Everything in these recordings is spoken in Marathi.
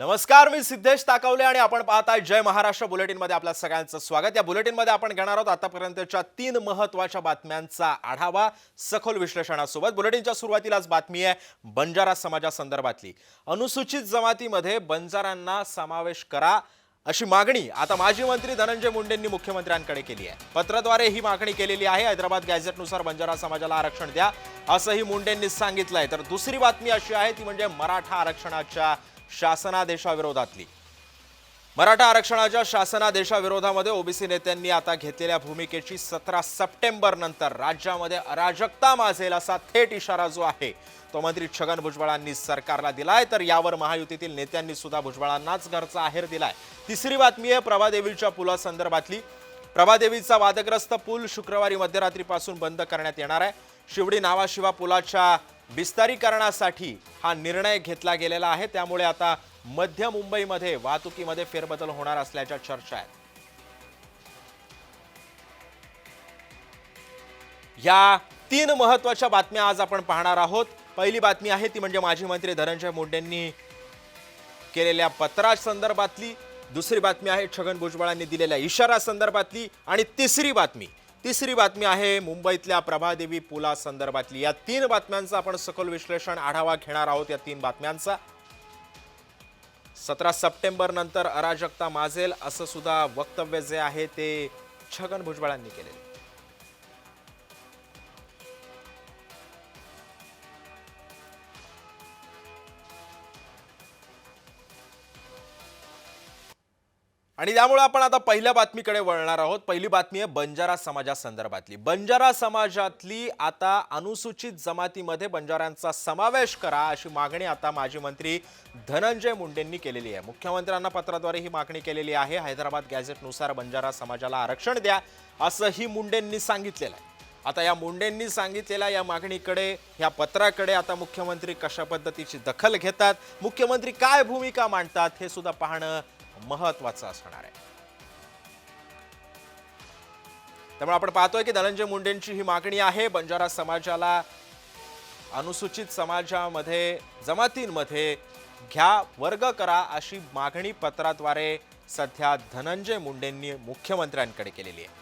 नमस्कार, मी सिद्धेश ताकवले आणि आपण पाहताय जय महाराष्ट्र बुलेटिन मध्ये आपल्या सगळ्यांचं स्वागत। या बुलेटिन मध्ये आपण घेणार आहोत आतापर्यंतच्या 3 महत्त्वाच्या बातम्यांचा आढावा सखोल विश्लेषणासोबत। बुलेटिनच्या सुरुवातीलाच बातमी आहे बंजारा समाजासंदर्भातली। अनुसूचित जमातीमध्ये बंजारांना समावेश करा अशी मागणी आता माजी मंत्री धनंजय मुंडेंनी मुख्यमंत्र्यांकडे केली आहे। पत्राद्वारे ही मागणी केलेली आहे। हैदराबाद गॅझेटनुसार बंजारा समाजाला आरक्षण द्या असंही मुंडेंनी सांगितलंय। तर दुसरी बातमी अशी आहे ती म्हणजे मराठा आरक्षणाच्या शासनादेशाविरोधातली। मराठा आरक्षणाच्या शासनादेशाविरोधामध्ये ओबीसी नेत्यांनी आता घेतलेल्या भूमिकेची 17 सप्टेंबर नंतर राज्यामध्ये अराजकता माजेल असा थेट इशारा जो आहे तो मंत्री छगन भुजबळांनी सरकारला दिलाय। तर यावर महायुतीतील नेत्यांनी सुद्धा भुजबळांनाच घरचा आहेर दिलाय। तिसरी बातमी आहे प्रभादेवीच्या पुलासंदर्भातली। प्रभादेवीचा वादग्रस्त पूल शुक्रवारी मध्यरात्रीपासून बंद करण्यात येणार आहे। शिवडी नावाशिवा पुलाच्या विस्तारीकरणासाठी हा निर्णय घेतला गेलेला आहे। त्यामुळे आता मध्य मुंबईमध्ये वाहतुकीमध्ये फेरबदल होणार असल्याच्या चर्चा आहेत। या 3 महत्त्वाच्या बातम्या आज आपण पाहणार आहोत। पहिली बातमी आहे ती म्हणजे माजी मंत्री धनंजय मुंडेंनी केलेल्या पत्रासंदर्भातली। दुसरी बातमी आहे छगन भुजबळांनी दिलेल्या इशारा संदर्भातली आणि तिसरी बातमी आहे मुंबईतल्या प्रभादेवी पुला संदर्भातली। या 3 बातम्यांचा आपण सखोल विश्लेषण आढावा घेणार आहोत। या 3 बातम्यांचा 17 सप्टेंबर नंतर अराजकता माजेल असं सुद्धा वक्तव्य जे आहे ते छगन भुजबळांनी केले। आणि त्यामुळे आपण आता पहिल्या बातमीकडे वळणार आहोत। पहिली बातमी आहे बंजारा समाजासंदर्भातली। बंजारा समाजातली आता अनुसूचित जमातीमध्ये बंजारांचा समावेश करा अशी मागणी आता माजी मंत्री धनंजय मुंडेंनी केलेली आहे। मुख्यमंत्र्यांना पत्राद्वारे ही मागणी केलेली आहे। हैदराबाद गॅझेटनुसार बंजारा समाजाला आरक्षण द्या असंही मुंडेंनी सांगितलेलं आहे। आता या मुंडेंनी सांगितलेल्या या मागणीकडे या पत्राकडे आता मुख्यमंत्री कशा पद्धतीची दखल घेतात, मुख्यमंत्री काय भूमिका मांडतात हे सुद्धा पाहणं महत्त्वाचं असणार आहे। त्यामुळे आपण पाहतोय की धनंजय मुंडेंची ही मागणी आहे बंजारा समाजाला अनुसूचित समाजामध्ये जमातींमध्ये घ्या, वर्ग करा अशी मागणी पत्राद्वारे सध्या धनंजय मुंडेंनी मुख्यमंत्र्यांकडे केलेली आहे।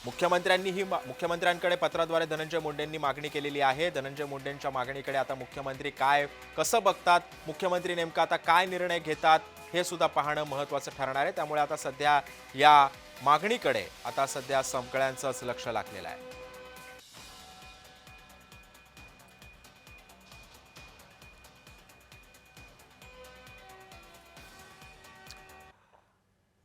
मुख्यमंत्र्यांकडे पत्राद्वारे धनंजय मुंडेंनी मागणी केलेली आहे। धनंजय मुंडेंच्या मागणीकडे आता मुख्यमंत्री कसं बघतात, मुख्यमंत्री नेमका आता काय निर्णय घेतात हे सुद्धा पाहणं महत्त्वाचं ठरणार आहे। त्यामुळे आता सध्या या मागणीकडे आता सध्या सगळ्यांचंच लक्ष लागलेलं आहे।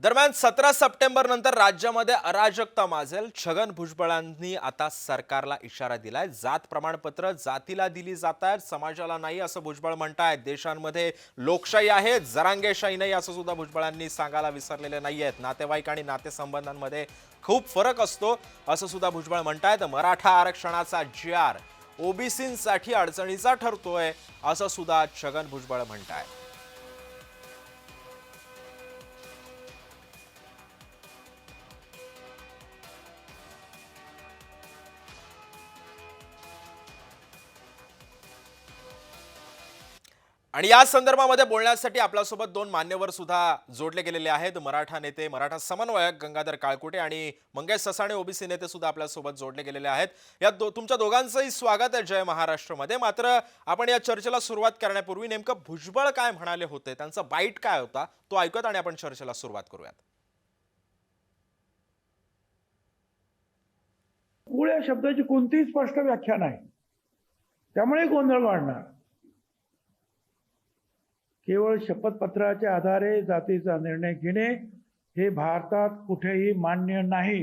दरम्यान 17 सप्टेंबर नंतर राज्यामध्ये अराजकता माजेल। छगन भुजबळांनी आता सरकारला इशारा दिलाय। जात प्रमाणपत्र जातीला दिली जातात, समाजाला नाही असं भुजबळ म्हणतायत। देशांमध्ये लोकशाही आहे, जरांगेशाही नाही असं सुद्धा भुजबळांनी सांगायला विसरलेले नाहीयेत। नातेवाईक आणि नातेसंबंधांमध्ये खूप फरक असतो असं सुद्धा भुजबळ म्हणतायत। मराठा आरक्षणाचा जी.आर ओबीसींसाठी अडचणीचा ठरतोय असं सुद्धा छगन भुजबळ म्हणतायत। आणि या संदर्भामध्ये बोलण्यासाठी आपल्यासोबत 2 मान्यवर सुद्धा जोडले गेलेले आहेत। मराठा नेते, मराठा समन्वयक गंगाधर काळकुटे आणि मंगेश ससाणे ओबीसी नेते सुद्धा आपल्यासोबत जोडले गेलेले आहेत। या तुमच्या दोघांचंही स्वागत आहे जय महाराष्ट्रमध्ये। मात्र आपण या चर्चेला सुरुवात करण्यापूर्वी नेमकं भुजबळ काय म्हणाले होते, त्यांचा बाईट काय होता तो ऐकूयात आणि आपण चर्चेला सुरुवात करूयात। मूळ या शब्दाची कोणतीही स्पष्ट व्याख्या नाही, त्यामुळे गोंधळ वाढणार। केवळ शपथपत्राच्या आधारे जातीचा निर्णय घेणे हे भारतात कुठेही मान्य नाही।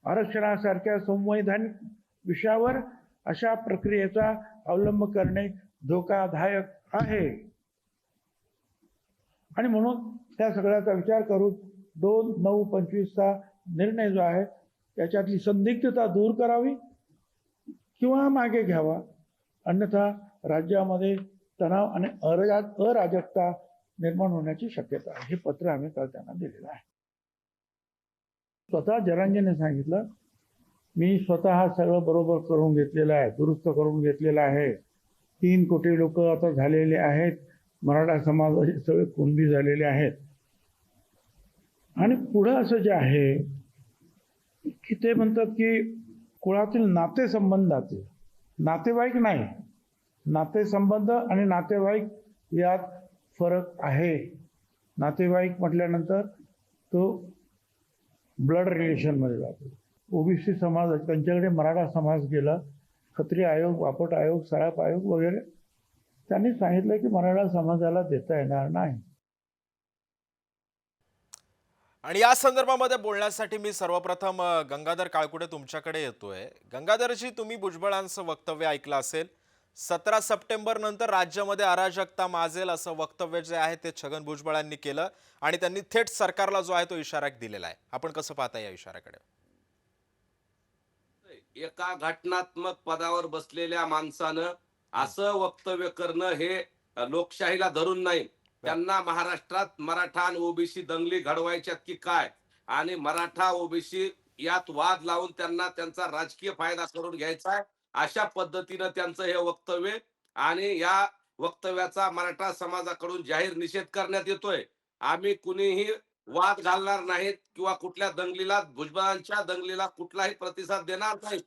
आरक्षणासारख्या संवैधानिक विषयावर अशा प्रक्रियेचा अवलंब करणे धोकादायक आहे आणि म्हणून त्या सगळ्याचा विचार करून 2/9/25चा निर्णय जो आहे त्याच्यातली संदिग्धता दूर करावी किंवा मागे घ्यावा, अन्यथा राज्यामध्ये तणाव आणि अराजकता निर्माण होण्याची शक्यता आहे। हे पत्र आम्ही काल त्यांना दिलेलं आहे। स्वतः जरांगेने सांगितलं मी स्वतः सगळं बरोबर करून घेतलेलं आहे, दुरुस्त करून घेतलेलं आहे. 3 कोटी लोक आता झालेले आहेत. मराठा समाजाचे सगळे कुणबी झालेले आहेत. आणि पुढं असं जे आहे की ते म्हणतात की कुळातील नातेसंबंधाचे, नातेवाईक नाही, नातेसंबंध आणि नातेवाईक यात फरक आहे. नातेवाईक म्हटल्यानंतर तो ब्लड रिलेशनमध्ये जातो. ओबीसी समाज त्यांच्याकडे मराठा समाज गेला, खत्री आयोग, बापट आयोग, साळप आयोग वगैरे, त्यांनी सांगितलं की मराठा समाजाला देता येणार नाही. आणि या संदर्भामध्ये बोलण्यासाठी मी सर्वप्रथम गंगाधर काळकुटे तुमच्याकडे येतोय. गंगाधरजी, तुम्ही भुजबळांचं वक्तव्य ऐकलं असेल. 17 सप्टेंबर नंतर राज्यामध्ये अराजकता माजेल असं वक्तव्य जे आहे ते छगन भुजबळांनी केलं आणि त्यांनी थेट सरकारला जो आहे तो इशारा दिलेला आहे. आपण कसं पाहता या इशाऱ्याकडे? एका घटनात्मक पदावर बसलेल्या माणसानं असं वक्तव्य करणं हे लोकशाहीला धरून नाही. त्यांना महाराष्ट्रात मराठा आणि ओबीसी दंगली घडवायच्यात की काय, आणि मराठा ओबीसी यात वाद लावून त्यांना त्यांचा राजकीय फायदा करून घ्यायचा आहे, अशा पद्धतीनं त्यांचं हे वक्तव्य. आणि या वक्तव्याचा मराठा समाजाकडून जाहीर निषेध करण्यात येतोय. आम्ही कुणीही वाद घालणार नाहीत किंवा कुठल्या दंगलीला, भुजबळांच्या दंगलीला कुठलाही प्रतिसाद देणार नाही.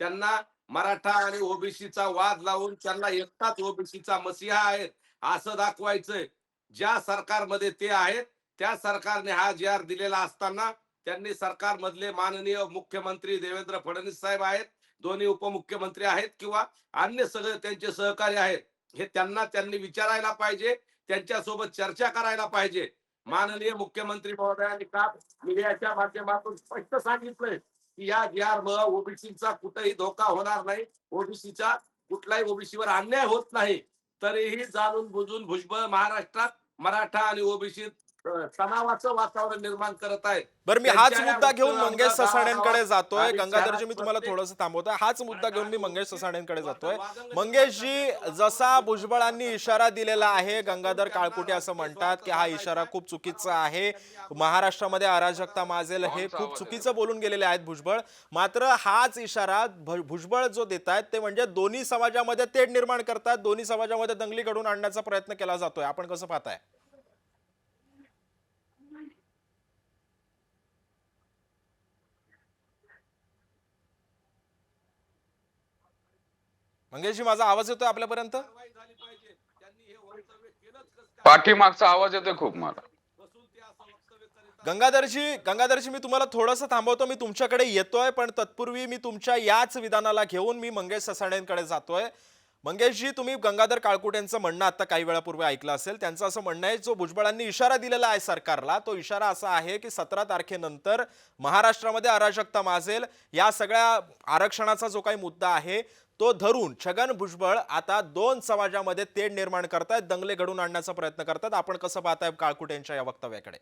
त्यांना मराठा आणि ओबीसीचा वाद लावून त्यांना एकटाच ओबीसीचा मसीहा आहे असं दाखवायचंय. ज्या सरकारमध्ये ते आहेत त्या सरकारने हा जी दिलेला असताना त्यांनी सरकारमधले माननीय मुख्यमंत्री देवेंद्र फडणवीस साहेब आहेत, दोन्ही उपमुख्यमंत्री आहेत किंवा अन्य सगळे त्यांचे सहकारी आहेत, हे त्यांनी विचारायला पाहिजे, त्यांच्यासोबत चर्चा करायला पाहिजे. माननीय मुख्यमंत्री महोदयांनी काल मीडियाच्या माध्यमातून स्पष्ट सांगितलंय की या जी ओबीसीचा कुठेही धोका होणार नाही, ओबीसीचा कुठलाही ओबीसीवर अन्याय होत नाही. तरीही जाणून बुजून भुजबळ महाराष्ट्रात मराठा आणि ओबीसी तणावाचं वातावरण निर्माण करत आहेत. बरं, मी हाच त्यांच्या या मुद्दा घेऊन वक्तव्यामुळे मंगेश ससाण्यांकडे जातोय. आणि गंगाधरजी, मी शहरात तुम्हाला प्रत्येक थोडंसं थांबवतोय. हाच मुद्दा घेऊन मी मंगेश ससाण्यांकडे जातोय. वादंग मंगेशजी, जसा भुजबळांनी इशारा दिलेला आहे, गंगाधर काळकुटे असं म्हणतात की हा इशारा खूप चुकीचा आहे, महाराष्ट्रामध्ये अराजकता माजेल, हे खूप चुकीचं बोलून गेलेले आहेत भुजबळ. मात्र हाच इशारा भुजबळ जो देत आहेत ते म्हणजे दोन्ही समाजामध्ये तेढ निर्माण करतात, दोन्ही समाजामध्ये दंगली घडवून आणण्याचा प्रयत्न केला जातोय. आपण कसं पाहताय? मंगेशजी, माझा आवाज येतोय आपल्यापर्यंत? कारवाई झाली पाहिजे. त्यांनी हे वक्तव्य केलंच कसं काय? पाठीमागचा आवाज येतोय खूप मला. बसून ते असं वक्तव्य करीत आहेत. गंगाधरजी, मी तुम्हाला थोडंसं थांबवतो. मी तुमच्याकडे येतोय, पण तत्पूर्वी मी तुमच्या याच विधानाला घेऊन मी मंगेश ससाण्यांकडे जातोय. मंगेशजी, तुम्ही गंगाधर काळकुटेंचं म्हणणं आता काही वेळापूर्वी ऐकलं असेल. त्यांचं असं म्हणणं आहे, जो भुजबळांनी इशारा दिलेला आहे सरकारला, तो इशारा असा आहे की 17 तारखेनंतर महाराष्ट्रामध्ये अराजकता माजेल. या सगळ्या आरक्षणाचा जो काही मुद्दा आहे तो धरून छगन भुजबळ आता दोन समाजामध्ये तेढ निर्माण करतायत, दंगले घडवून आणण्याचा प्रयत्न करतात. आपण कसं पाहताय काळकुटेंच्या या वक्तव्याकडे?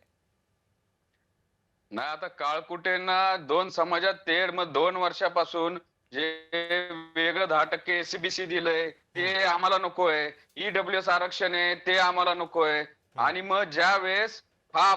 नाही, आता काळकुटेंना दोन समाजात तेढ, मग 2 वर्षापासून जे वेगळं 10% एससीबीसी दिलंय ते आम्हाला नकोय, ईडब्ल्यूएस आरक्षण आहे ते आम्हाला नकोय. आणि मग ज्या वेळेस हा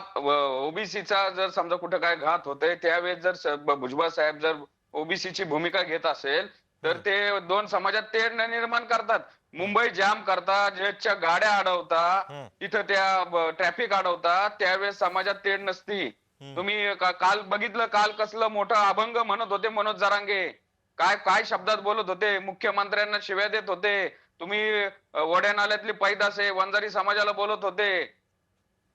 ओबीसीचा जर समजा कुठं काय घात होतंय, त्यावेळेस जर भुजबळ साहेब जर ओबीसीची भूमिका घेत असेल तर ते दोन समाजात तेढ निर्माण करतात, मुंबई जाम करतात, जजच्या गाड्या अडवतात, तिथं त्या ट्रॅफिक अडवतात. त्यावेळेस समाजात तेढ नसती. तुम्ही काल बघितलं, काल कसलं मोठं अभंग म्हणत होते मनोज जरांगे, काय काय शब्दात बोलत होते, मुख्यमंत्र्यांना शिव्या देत होते. तुम्ही वड्या नाल्यातली पैदास आहे वंजारी समाजाला बोलत होते,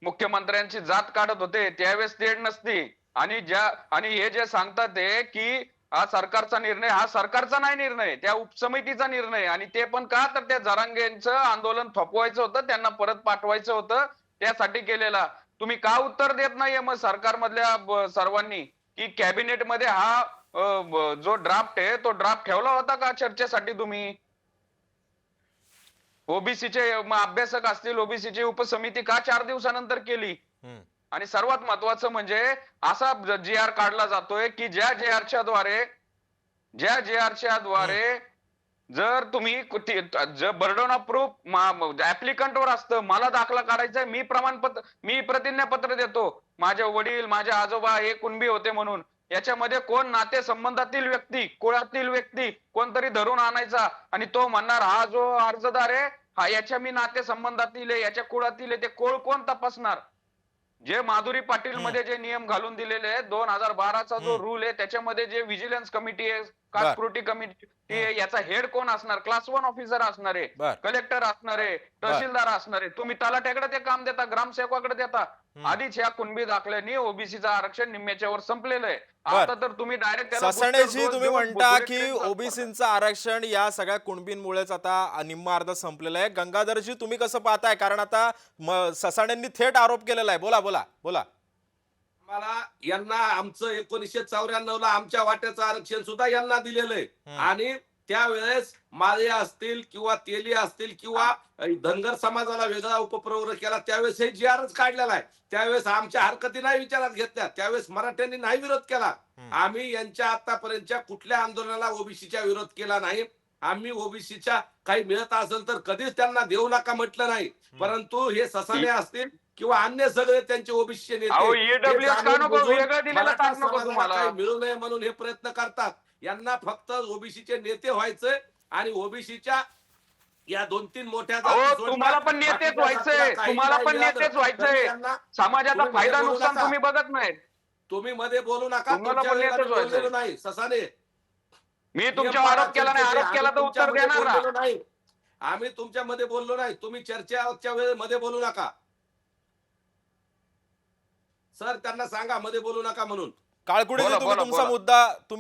मुख्यमंत्र्यांची जात काढत होते. त्यावेळेस तेढ नसती. आणि हे जे सांगतात ते की हा सरकारचा निर्णय, हा सरकारचा नाही निर्णय, त्या उपसमितीचा निर्णय. आणि ते पण का, तर त्या जरांगेंचं आंदोलन थोपवायचं होतं, त्यांना परत पाठवायचं होतं, त्यासाठी केलेला. तुम्ही का उत्तर देत नाहीये मग सरकारमधल्या सर्वांनी की कॅबिनेटमध्ये हा जो ड्राफ्ट आहे तो ड्राफ्ट ठेवला होता का चर्चेसाठी? तुम्ही ओबीसीचे अभ्यासक असतील, ओबीसीची उपसमिती का 4 दिवसानंतर केली? आणि सर्वात महत्वाचं म्हणजे असा जी आर काढला जातोय की ज्या जे आरच्या द्वारे जर तुम्ही बर्डन ऑफ प्रूफ ऍप्लिकंट वर असतं, मला दाखला काढायचा आहे, मी प्रतिज्ञापत्र देतो, माझे वडील माझे आजोबा हे कुणबी होते म्हणून, याच्यामध्ये कोण नाते संबंधातील व्यक्ती, कुळातील व्यक्ती कोणतरी धरून आणायचा आणि तो म्हणणार हा जो अर्जदार आहे हा याच्या मी नाते संबंधातील आहे, याच्या कुळातील आहे, ते कुळ कोण तपासणार? जे माधुरी पाटील मध्ये जे नियम घालून दिलेले आहेत 2012चा जो रूल आहे त्याच्यामध्ये जे व्हिजिलन्स कमिटी आहे, कास्प्रोटी कमिटी आहे, याचा हेड कोण असणार? क्लास 1 ऑफिसर असणार आहे, बर. कलेक्टर असणार आहे, तहसीलदार असणार आहे. तुम्ही तलाठ्याकडे ते काम देता, ग्रामसेवकाकडे देता. आधीच ह्या कुणबी दाखल्याने ओबीसीचं आरक्षण निम्म्याच्या वर संपलेलं आहे. आता तर तुम्ही डायरेक्ट ससाणेजी तुम्ही म्हणता की ओबीसीचं आरक्षण या सगळ्या कुणबींमुळेच आता निम्मा अर्ध संपलेलं आहे. गंगाधरजी तुम्ही कसं पाहताय? कारण आता ससाण्यांनी थेट आरोप केलेला आहे. बोला बोला बोला. मला यांना आमचं 1994ला आमच्या वाट्याचं आरक्षण सुद्धा यांना दिलेलं आहे आणि त्यावेळेस माळे असतील किंवा तेली असतील किंवा धनगर समाजाला वेगळा उपप्रवर्ग केला त्यावेळेस हे GRच काढलेला आहे. त्यावेळेस आमच्या हरकती नाही विचारात घेतल्या, त्यावेळेस मराठ्यांनी नाही विरोध केला. आम्ही यांच्या आतापर्यंतच्या कुठल्या आंदोलनाला ओबीसीच्या विरोध केला नाही. आम्ही ओबीसीच्या काही मिळत असेल तर कधीच त्यांना देऊ नका म्हटलं नाही. परंतु हे ससाणे असतील किंवा अन्य सगळे त्यांचे ओबीसी नेते मिळू नये म्हणून हे प्रयत्न करतात. यांना फक्त ओबीसीचे नेते व्हायचे आणि ओबीसीच्या या 2-3 मोठ्या तुम्हाला पण नेतेच व्हायचंय, तुम्हाला पण नेतेच व्हायचंय. समाजाचा फायदा नुकसान तुम्ही बघत नाही. तुम्ही मध्ये बोलू नका. तुम्हाला पण नेतेच व्हायचंय. नाही ससाने, मी तुमच्यावर आरोप केला नाही, आरोप केला तर उत्तर देणार ना. नाही, आम्ही तुमच्या मध्ये बोललो नाही. तुम्ही चर्चेच्या वेळेमध्ये बोलू नका सर. त्यांना सांगा मध्ये बोलू नका म्हणून. काळकुडे बोला, तुम्ही बोला,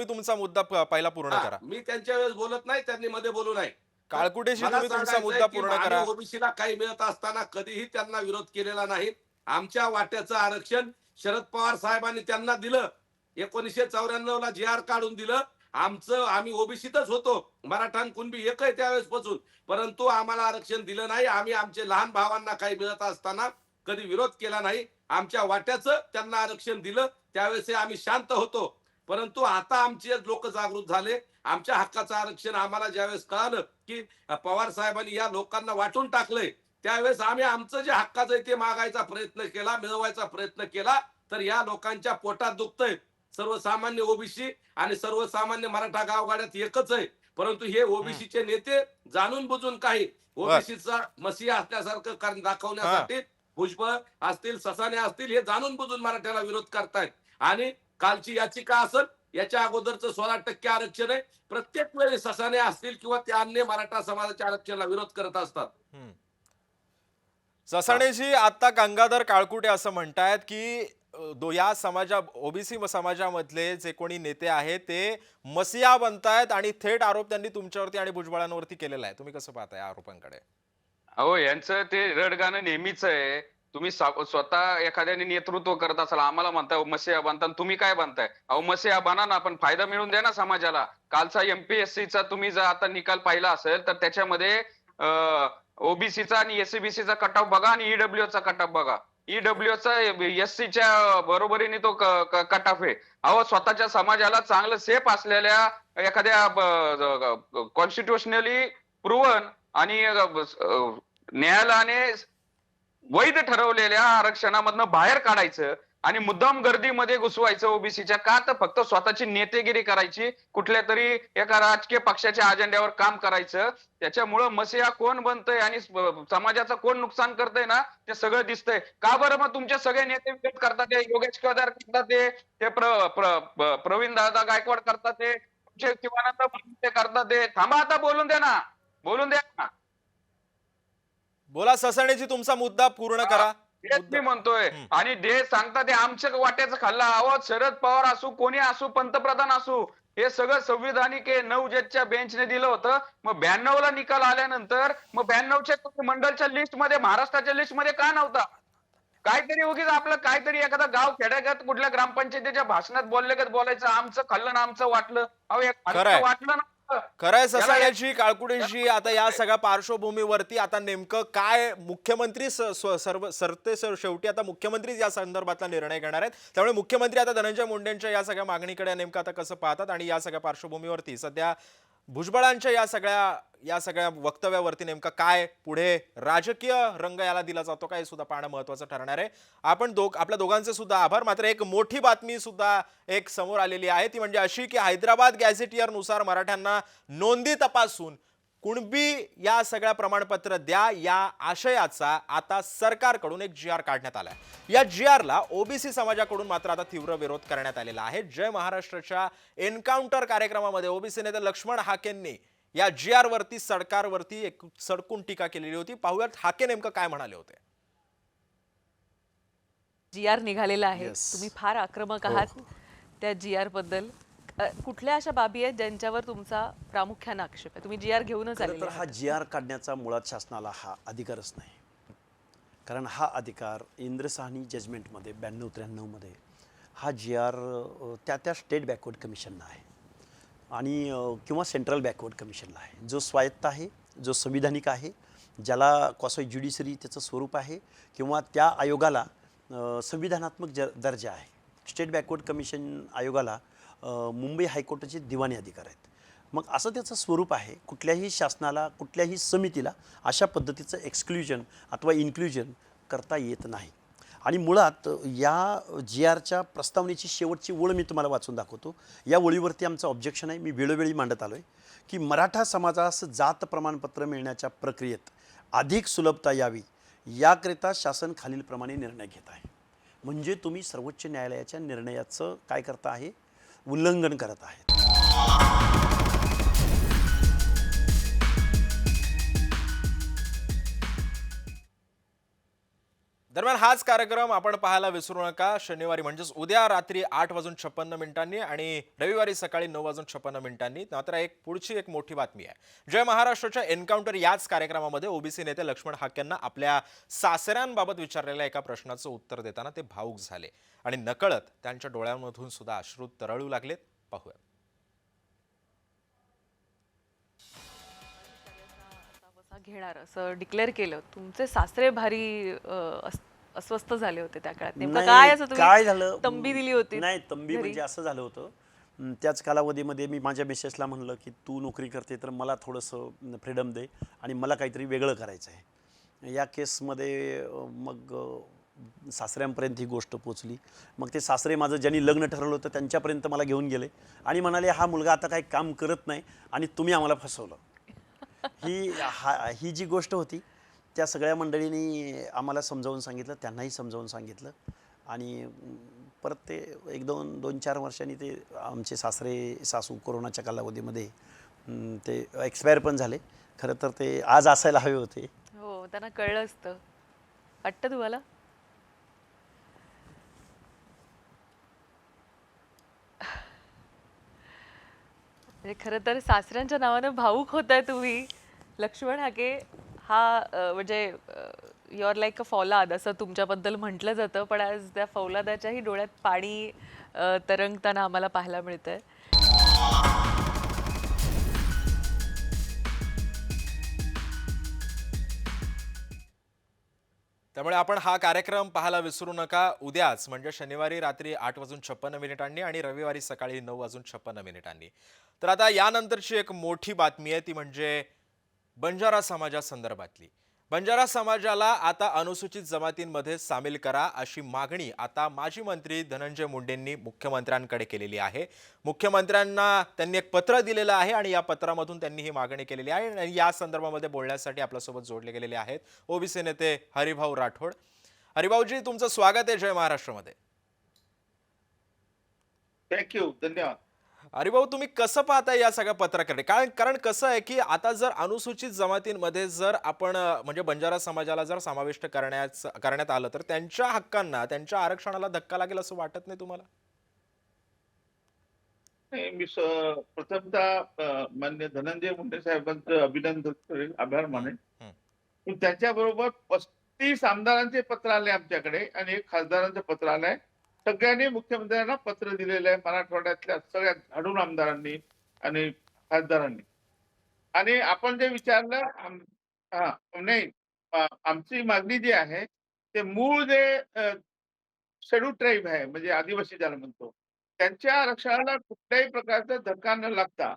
तुमचा मुद्दा पहिला पूर्ण करा. मी त्यांच्या वेळेस बोलत नाही, त्यांनी मध्ये बोलू नाही. काळकुटेशी मला तुम्ही तुमचा सांगायचंय मुद्दा की पूर्ण करा. ओबीसीला काही मिळत असताना कधीही त्यांना विरोध केलेला नाही. आमच्या वाट्याचं आरक्षण शरद पवार साहेबांनी त्यांना दिलं. 1994ला GR काढून दिलं. आम्ही ओबीसीतच होतो, मराठा आणि कुणबी एक आहे त्यावेळेस पासून, परंतु आम्हाला आरक्षण दिलं नाही. आम्ही आमचे लहान भावांना काही मिळत असताना कधी विरोध केला नाही. आमच्या वाट्याचं त्यांना आरक्षण दिलं त्यावेळेस आम्ही शांत होतो. परंतु आता आमचे लोक जागृत झाले. आमच्या हक्काचं आरक्षण आम्हाला ज्यावेळेस कळालं की पवार साहेबांनी या लोकांना वाटून टाकलंय त्यावेळेस आम्ही आमचं जे हक्काचं आहे ते मागायचा प्रयत्न केला, मिळवायचा प्रयत्न केला. तर या लोकांच्या पोटात दुखतंय. सर्वसामान्य ओबीसी आणि सर्वसामान्य मराठा गावगाड्यात एकच आहे. परंतु हे ओबीसीचे नेते जाणून बुजून काही ओबीसीचा मसीहा असल्यासारखं कारण दाखवण्यासाठी भुजबळ असतील, ससाने असतील, हे जाणून बुजून मराठ्याला विरोध करतायत. आणि कालची याचिका असेल, याच्या अगोदरचं 16% आरक्षण आहे. प्रत्येक वेळी ससाने असतील किंवा त्या अन्य मराठा समाजाच्या आरक्षणाला विरोध करत असतात. ससाणेजी, आता गंगाधर काळकुटे असं म्हणतायत की या ओबीसी समाजामधले जे कोणी नेते आहेत ते मसीहा बनतायत आणि थेट आरोप त्यांनी तुमच्यावरती आणि भुजबळांवरती केलेला आहे. तुम्ही कसं पाहताय आरोपांकडे? अहो, यांचं ते रडगाणं नेहमीच आहे. तुम्ही स्वतः एखाद्याने नेतृत्व करत असाल, आम्हाला म्हणताय मसीहा बनता, तुम्ही काय बनताय? अहो, मसीहा बना ना, पण फायदा मिळून द्या ना समाजाला. कालचा MPSCचा तुम्ही जर आता निकाल पाहिला असेल तर त्याच्यामध्ये ओबीसीचा आणि एससीबीसीचा कट ऑफ बघा आणि ईडब्ल्यूचा कट ऑफ बघा. ईडब्ल्यूचा SCच्या बरोबरीने तो कट ऑफ आहे. अहो, स्वतःच्या समाजाला चांगलं सेफ असलेल्या एखाद्या कॉन्स्टिट्युशनली प्रूव्हन आणि न्यायालयाने वैध ठरवलेल्या आरक्षणामधनं बाहेर काढायचं आणि मुद्दाम गर्दीमध्ये घुसवायचं ओबीसीच्या. का? तर फक्त स्वतःची नेतेगिरी करायची, कुठल्या तरी एका राजकीय पक्षाच्या अजेंड्यावर काम करायचं. त्याच्यामुळं मसीहा कोण बनतंय आणि समाजाचं कोण नुकसान करतंय ना ते सगळं दिसतंय. का बरं मग तुमचे सगळे नेते विरोध करतात? ते योगेश केदार करतात, ते प्रवीण दादा गायकवाड करतात, ते शिवानंद ते करतात. ते थांबा, आता बोलून द्या ना, बोलून द्या ना. बोला ससाणेजी, तुमचा मुद्दा पूर्ण करा. तेच मी म्हणतोय. आणि जे सांगतात ते आमच्या वाट्याचं खाल्ला. अहो, शरद पवार असू, कोणी असू, पंतप्रधान असू, हे सगळं संविधानिक आहे. 9 जजच्या बेंचने दिलं होतं. मग 92ला निकाल आल्यानंतर मग 92च्या मंडळच्या लिस्टमध्ये, महाराष्ट्राच्या लिस्टमध्ये का नव्हता? काहीतरी उगीच आपलं काहीतरी एखादा गाव खेड्यागत कुठल्या ग्रामपंचायतीच्या भाषणात बोलायचं, आमचं खाल्लं ना, आमचं वाटलं. अहो, वाटलं ना. खरंय ससाण्याची, काळकुटेशी, आता या सगळ्या पार्श्वभूमीवरती आता नेमकं काय मुख्यमंत्री शेवटी आता मुख्यमंत्रीच या संदर्भातला निर्णय घेणार आहेत. त्यामुळे मुख्यमंत्री आता धनंजय मुंडेंच्या या सगळ्या मागणीकडे नेमकं आता कसं पाहतात आणि या सगळ्या पार्श्वभूमीवरती सध्या भुजबळांच्या या सगळ्या वक्तव्यावरती नेमका काय पुढे राजकीय रंग याला दिला जातो का, हे सुद्धा पाहणं महत्वाचं ठरणार आहे. आपल्या दोघांचे सुद्धा आभार. मात्र एक मोठी बातमी सुद्धा एक समोर आलेली आहे, ती म्हणजे अशी की हैदराबाद गॅझेटियर नुसार मराठ्यांना नोंदी तपासून कुणबी या सगळ्या प्रमाणपत्र द्या या आशयाचा आता सरकारकडून एक जी आर काढण्यात आलाय. या जी आरला ओबीसी समाजाकडून मात्र आता तीव्र विरोध करण्यात आलेला आहे. जय महाराष्ट्राच्या एन्काउंटर कार्यक्रमामध्ये ओबीसी नेते लक्ष्मण हाकेंनी या जी आर वरती सरकारवरती एक सडकून टीका केलेली होती. पाहूयात हाके नेमकं काय म्हणाले होते. जी आर निघालेला आहे. Yes. तुम्ही फार आक्रमक हो, आहात हो. त्या जी आर बद्दल. कुठल्या अशा बाबी आहेत ज्यांच्यावर तुमचा प्रामुख्याने आक्षेप आहे? तुम्ही जी आर घेऊनच खरं आलेले तर हा आहात. जी आर काढण्याचा मुळात शासनाला हा अधिकारच नाही. कारण हा अधिकार इंद्रसाहनी जजमेंटमध्ये 92-93मध्ये हा जी आर त्या त्या स्टेट बॅकवर्ड कमिशनला आहे आणि किंवा सेंट्रल बॅकवर्ड कमिशनला आहे, जो स्वायत्त आहे, जो संविधानिक आहे, ज्याला क्वासी ज्युडिशरी त्याचं स्वरूप आहे किंवा त्या आयोगाला संविधानात्मक दर्जा आहे. स्टेट बॅकवर्ड कमिशन आयोगाला मुंबई हायकोर्टाचे दिवाणी अधिकार आहेत. मग असं त्याचं स्वरूप आहे. कुठल्याही शासनाला, कुठल्याही समितीला अशा पद्धतीचं एक्सक्ल्युजन अथवा इन्क्ल्युजन करता येत नाही. आणि मुळात या जी आरच्या प्रस्तावनेची शेवटची ओळ मी तुम्हाला वाचून दाखवतो. या ओळीवरती आमचं ऑब्जेक्शन आहे, मी वेळोवेळी मांडत आलो आहे की मराठा समाजास जात प्रमाणपत्र मिळण्याच्या प्रक्रियेत अधिक सुलभता यावी याकरिता शासन खालीलप्रमाणे निर्णय घेत आहे. म्हणजे तुम्ही सर्वोच्च न्यायालयाच्या निर्णयाचं काय करता आहे, उल्लंघन करत आहेत. दरम्यान हाच कार्यक्रम आपण पाहायला विसरू नका. शनिवारी म्हणजेच उद्या रात्री 8:56 आणि रविवारी सकाळी 9:56. मात्र पुढची एक मोठी बातमी आहे. जय महाराष्ट्राच्या एन्काउंटर याच कार्यक्रमामध्ये ओबीसी नेते लक्ष्मण हाकेंना आपल्या सासऱ्यांबाबत विचारलेल्या एका प्रश्नाचं उत्तर देताना ते भावुक झाले आणि नकळत त्यांच्या डोळ्यांमधून सुद्धा अश्रू तरळू लागलेत. पाहूया. घेणार असं डिक्लेअर केलं. तुमचे सासरे भारी अस्वस्थ झाले होते त्या काळात. नेमकं काय असं काय तुम्ही झालं, तंबी दिली होती? नाही तंबी घरी? म्हणजे असं झालं होतं. त्याच कालावधीमध्ये मी माझ्या मिसेसला म्हणलं की तू नोकरी करते तर मला थोडंसं फ्रीडम दे आणि मला काहीतरी वेगळं करायचं आहे. या केसमध्ये मग सासऱ्यांपर्यंत ही गोष्ट पोचली. मग ते सासरे माझं ज्यांनी लग्न ठरवलं होतं त्यांच्यापर्यंत मला घेऊन गेले आणि म्हणाले हा मुलगा आता काही काम करत नाही आणि तुम्ही आम्हाला फसवलं. ही जी गोष्ट होती त्या सगळ्या मंडळींनी आम्हाला समजावून सांगितलं, त्यांनाही समजावून सांगितलं आणि परत ते 2-4 वर्षांनी ते आमचे सासू कोरोनाच्या कालावधीमध्ये ते एक्सपायर पण झाले. खरं तर ते आज असायला हवे होते. हो, त्यांना कळलं असतं. वाटतं तुम्हाला? म्हणजे खरं तर सासऱ्यांच्या नावानं भावूक होताय तुम्ही. लक्ष्मण हाके हा म्हणजे यू आर लाईक अ फौलाद असं तुमच्याबद्दल म्हटलं जातं. पण आज त्या फौलादाच्याही डोळ्यात पाणी तरंगताना आम्हाला पाहायला मिळतंय. त्यामुळे आपण हा कार्यक्रम पाहायला विसरू नका. उद्याच म्हणजे शनिवारी रात्री 8:56 आणि रविवारी सकाळी 9:56. तर आता यानंतरची एक मोठी बातमी आहे, ती म्हणजे बंजारा समाजासंदर्भातली. बंजारा समाजाला आता अनुसूचित जमातींमध्ये सामील करा अशी मागणी आता माजी मंत्री धनंजय मुंडेंनी मुख्यमंत्र्यांकडे केलेली आहे. मुख्यमंत्र्यांना त्यांनी एक पत्र दिलेलं आहे आणि या पत्रामधून त्यांनी ही मागणी केलेली आहे. आणि या संदर्भामध्ये बोलण्यासाठी आपल्यासोबत जोडले गेलेले आहेत ओबीसी नेते हरिभाऊ राठोड. हरिभाऊजी, तुमचं स्वागत आहे जय महाराष्ट्रामध्ये. थँक्यू, धन्यवाद. हरिभाऊ, तुम्ही कसं पाहताय या सगळ्या पत्राकडे? कारण कसं आहे की आता जर अनुसूचित जमातींमध्ये जर आपण म्हणजे बंजारा समाजाला जर समाविष्ट करण्यात आलं तर त्यांच्या हक्कांना, त्यांच्या आरक्षणाला धक्का लागेल असं वाटत नाही तुम्हाला? नाही, मी प्रथमतः मान्य धनंजय मुंडे साहेबांचं अभिनंदन करेल, आभार मानेल. हं. पण त्याच्याबरोबर 35 आमदारांचे पत्र आले आमच्याकडे आणि 1 खासदारांचं पत्र आलंय. सगळ्यांनी मुख्यमंत्र्यांना पत्र दिलेलं आहे, मराठवाड्यातल्या सगळ्या झाडून आमदारांनी आणि खासदारांनी. आणि आपण जे विचारलं नाही, आमची मागणी जी आहे ते मूळ जे शेड्यूल ट्राईब आहे म्हणजे आदिवासी ज्याला म्हणतो, त्यांच्या आरक्षणाला कुठल्याही प्रकारचा धक्का न लागता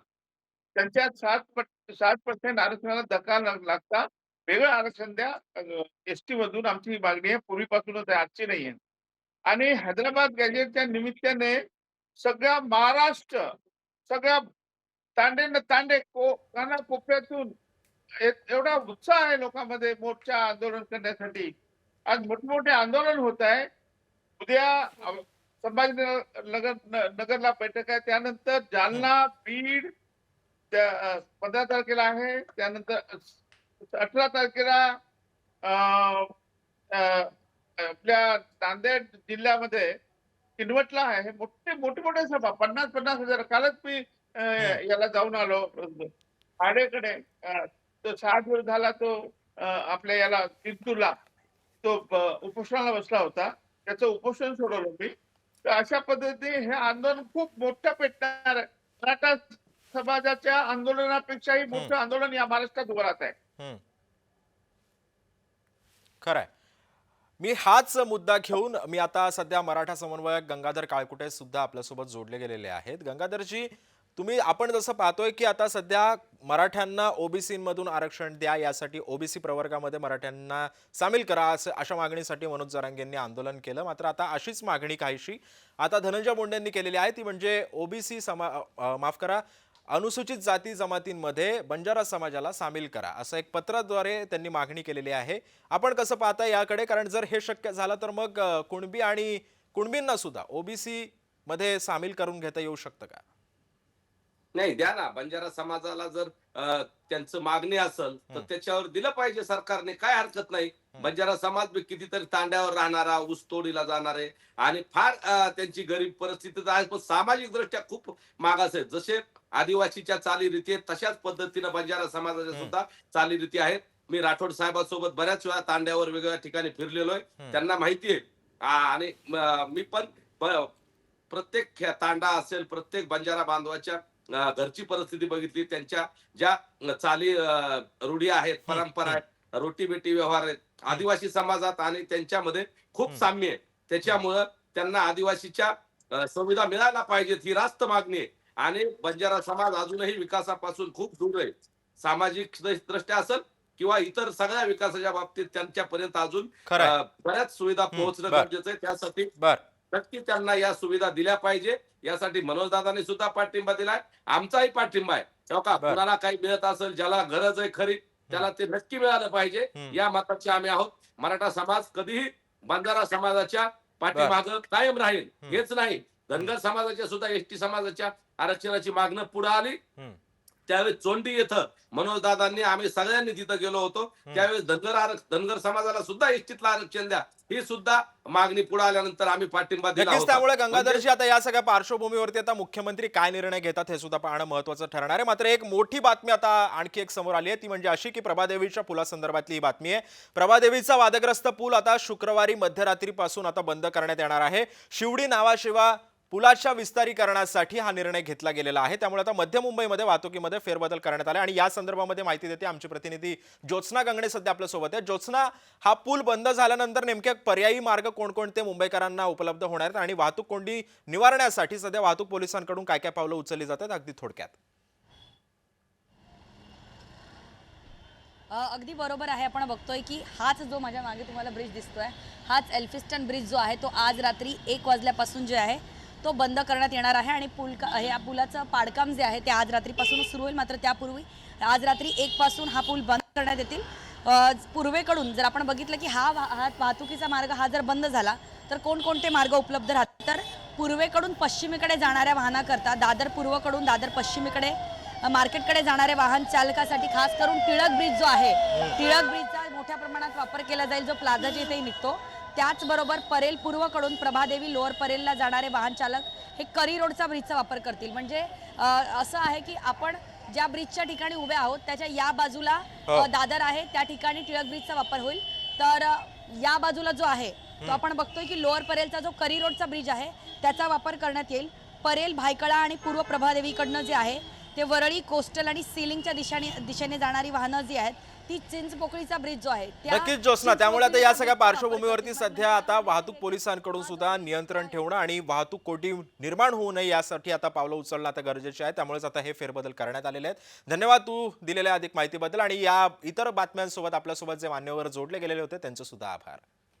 त्यांच्या 60% आरक्षणाला धक्का लागता. वेगळं आरक्षण द्या. एसटी मधून आमची ही मागणी आहे, पूर्वीपासूनच आहे, आजची नाही आहे. आणि हैदराबाद गॅजेटच्या निमित्ताने सगळ्या महाराष्ट्र, सगळ्या तांडे न तांडे कानाकोपऱ्यातून एवढा उत्साह आहे लोकांमध्ये मोर्चा आंदोलन करण्यासाठी. आज मोठमोठे आंदोलन होत आहे. उद्या नगरला बैठक आहे. त्यानंतर जालना, बीड 15 तारखेला आहे. त्यानंतर 18 तारखेला आपल्या नांदेड जिल्ह्यामध्ये किनवटला आहे. मोठे सभा 50,000 हजार. कालच मी याला जाऊन आलो भाडेकडे. तो 6 दिवस झाला तो आपल्या याला चिंतूरला तो उपोषणाला बसला होता. त्याचं उपोषण सोडवलं मी. तर अशा पद्धतीने हे आंदोलन खूप मोठं पेटणार आहे. मराठा समाजाच्या आंदोलनापेक्षाही मोठं आंदोलन या महाराष्ट्रात उभं राहत आहे. खरंय. मी हाच मुद्दा घेऊन मी आता सध्या मराठा समन्वयक गंगाधर काळकुटे सुद्धा आपल्यासोबत जोडले गेलेले आहेत. गंगाधरजी, आपण जसं पाहतोय की आता सध्या मराठ्यांना ओबीसीमधून आरक्षण द्या, यासाठी ओबीसी प्रवर्गामध्ये मराठ्यांना सामील करा अशा मागणीसाठी मनोज जरांगेंनी आंदोलन केलं. मात्र आता अशीच मागणी काहीशी आता धनंजय मुंडेंनी केलेली आहे. ती म्हणजे ओबीसी अनुसूचित जाती जमातींमध्ये बंजारा समाजाला सामील करा असं एक पत्राद्वारे त्यांनी मागणी केलेली आहे. आपण कसं पाहता याकडे? कारण जर हे शक्य झालं तर मग कुणबी आणि कुणबींना सुद्धा ओबीसी मध्ये सामील करून घेता येऊ शकतं का? नाही, द्या ना. बंजारा समाजाला जर त्यांचं मागणी असेल तर त्याच्यावर दिलं पाहिजे सरकारने, काय हरकत नाही. बंजारा समाज बी कितीतरी तांड्यावर राहणारा, ऊसतोडीला जाणारे आणि फार त्यांची गरीब परिस्थितीत आहे, पण सामाजिक दृष्ट्या खूप मागास आहेत. जसे आदिवासीच्या चालीरीती आहेत तशाच पद्धतीनं बंजारा समाजाच्या सुद्धा चालीरीती आहेत. मी राठोड साहेबांसोबत बऱ्याच वेळा तांड्यावर वेगवेगळ्या ठिकाणी फिरलेलो आहे, त्यांना माहिती आहे. आणि मी पण प्रत्येक तांडा असेल, प्रत्येक बंजारा बांधवाच्या घरची परिस्थिती बघितली, त्यांच्या ज्या चाली रूढी आहेत, परंपरा आहेत, रोटीबेटी व्यवहार आहेत आदिवासी समाजात आणि त्यांच्यामध्ये खूप साम्य आहे. त्याच्यामुळं त्यांना आदिवासीच्या सुविधा मिळायला पाहिजेत, ही रास्त मागणी आहे. आणि बंजारा समाज अजूनही विकासापासून खूप दूर आहे. सामाजिक दृष्ट्या असेल किंवा इतर सगळ्या विकासाच्या बाबतीत त्यांच्यापर्यंत अजून बऱ्याच सुविधा पोहोचणं गरजेचं आहे. त्यासाठी नक्की त्यांना या सुविधा दिल्या पाहिजे. यासाठी मनोजदादांनी सुद्धा पाठिंबा दिलाय, आमचाही पाठिंबा आहे. कुणाला काही मिळत असेल, ज्याला गरज आहे खरी, त्याला ते नक्की मिळालं पाहिजे, या मताचे आम्ही आहोत. मराठा समाज कधीही बंजारा समाजाच्या पाठीमागं कायम राहील. हेच नाही, धनगर समाजाच्या सुद्धा एसटी समाजाच्या आरक्षणाची मागणं पुढे आली. त्यावेळेस चोंडी येथं मनोजदादांनी, आम्ही सगळ्यांनी तिथं गेलो होतो, त्यावेळेस धनगर समाजाला सुद्धा एसटीतलं आरक्षण द्या ही सुद्धा मागणी पुढे आल्यानंतर आम्ही पाठिंबा दिला होता. त्यामुळे गंगाधरजी, आता या सगळ्या पार्श्वभूमीवरती आता मुख्यमंत्री काय निर्णय घेतात हे सुद्धा पाहणं महत्त्वाचं ठरणार आहे. मात्र एक मोठी बातमी आता आणखी एक समोर आली आहे, ती म्हणजे अशी की प्रभादेवीच्या पुलासंदर्भातली ही बातमी आहे. प्रभादेवीचा वादग्रस्त पूल आता शुक्रवारी मध्यरात्रीपासून आता बंद करण्यात येणार आहे. शिवडी नावाशिवाय पुलाच्या विस्तारीकरणासाठी हा निर्णय घेतला गेलेला आहे. त्यामुळे आता मध्य मुंबईमध्ये वाहतुकीमध्ये फेरबदल करण्यात आले. आणि या संदर्भामध्ये माहिती देते आमची प्रतिनिधी ज्योत्स्ना गंगणे सध्या आपल्या सोबत आहे. ज्योत्स्ना, हा पूल बंद झाल्यानंतर नेमके पर्यायी मार्ग कोणकोणते मुंबईकरांना उपलब्ध होणार आहेत आणि वाहतूक कोंडी निवारण्यासाठी सध्या वाहतूक पोलिसांकडून काय काय पावलं उचलली जातात, अगदी थोडक्यात? अगदी बरोबर आहे. आपण बघतोय की हाच जो माझ्या मागे तुम्हाला ब्रिज दिसतोय, हाच एल्फिस्टन ब्रिज जो आहे तो आज रात्री 1 वाजल्यापासून जे आहे तो बंद करण्यात येणार आहे. आणि या पुलाचं पाडकाम जे आहे ते आज रात्रीपासूनच सुरू होईल. मात्र त्यापूर्वी आज रात्री 1 पासून हा पूल बंद करण्यात येतील. पूर्वेकडून जर आपण बघितलं की हा वाहतुकीचा मार्ग हा जर बंद झाला तर कोणकोणते मार्ग उपलब्ध राहतात, तर पूर्वेकडून पश्चिमेकडे जाणाऱ्या वाहनाकरता दादर पूर्वकडून दादर पश्चिमेकडे मार्केटकडे जाणाऱ्या वाहन चालकासाठी खास करून टिळक ब्रिज जो आहे, टिळक ब्रिजचा मोठ्या प्रमाणात वापर केला जाईल, जो प्लाझाच्या इथेही निघतो. त्याचबरोबर परेल पूर्वकडून प्रभादेवी लोअर परेलला जाणारे वाहन चालक हे करी रोडचा ब्रिजचा वापर करतील. म्हणजे असं आहे की आपण ज्या ब्रिजच्या ठिकाणी उभे आहोत त्याच्या या बाजूला दादर आहे, त्या ठिकाणी टिळक ब्रिजचा वापर होईल. तर या बाजूला जो आहे तो आपण बघतोय की लोअर परेलचा जो करी रोडचा ब्रिज आहे त्याचा वापर करण्यात येईल. परेल, भायखळा आणि पूर्व प्रभादेवीकडनं जे आहे ते वरळी कोस्टल आणि सिलिंगच्या दिशेने जाणारी वाहनं जी आहेत ती चिंचपोकळीचा ब्रिज जो आहे त्या नक्कीच ज्योत्स्ना, त्यामुळे आता या चिंचपोकळीचा सगळ्या ब्रिजचा वापर पार्श्वभूमीवरती करताना सध्या आता वाहतूक पोलिसांकडून सुद्धा नियंत्रण ठेवणं आणि वाहतूक कोंडी निर्माण होऊ नये यासाठी आता पावलं उचलणं आता गरजेचे आहे. त्यामुळेच आता हे फेरबदल करण्यात आलेले आहेत. धन्यवाद तू दिलेल्या अधिक माहितीबद्दल आणि या इतर बातम्यांसोबत आपल्यासोबत जे मान्यवर जोडले गेलेले होते त्यांचे सुद्धा आभार.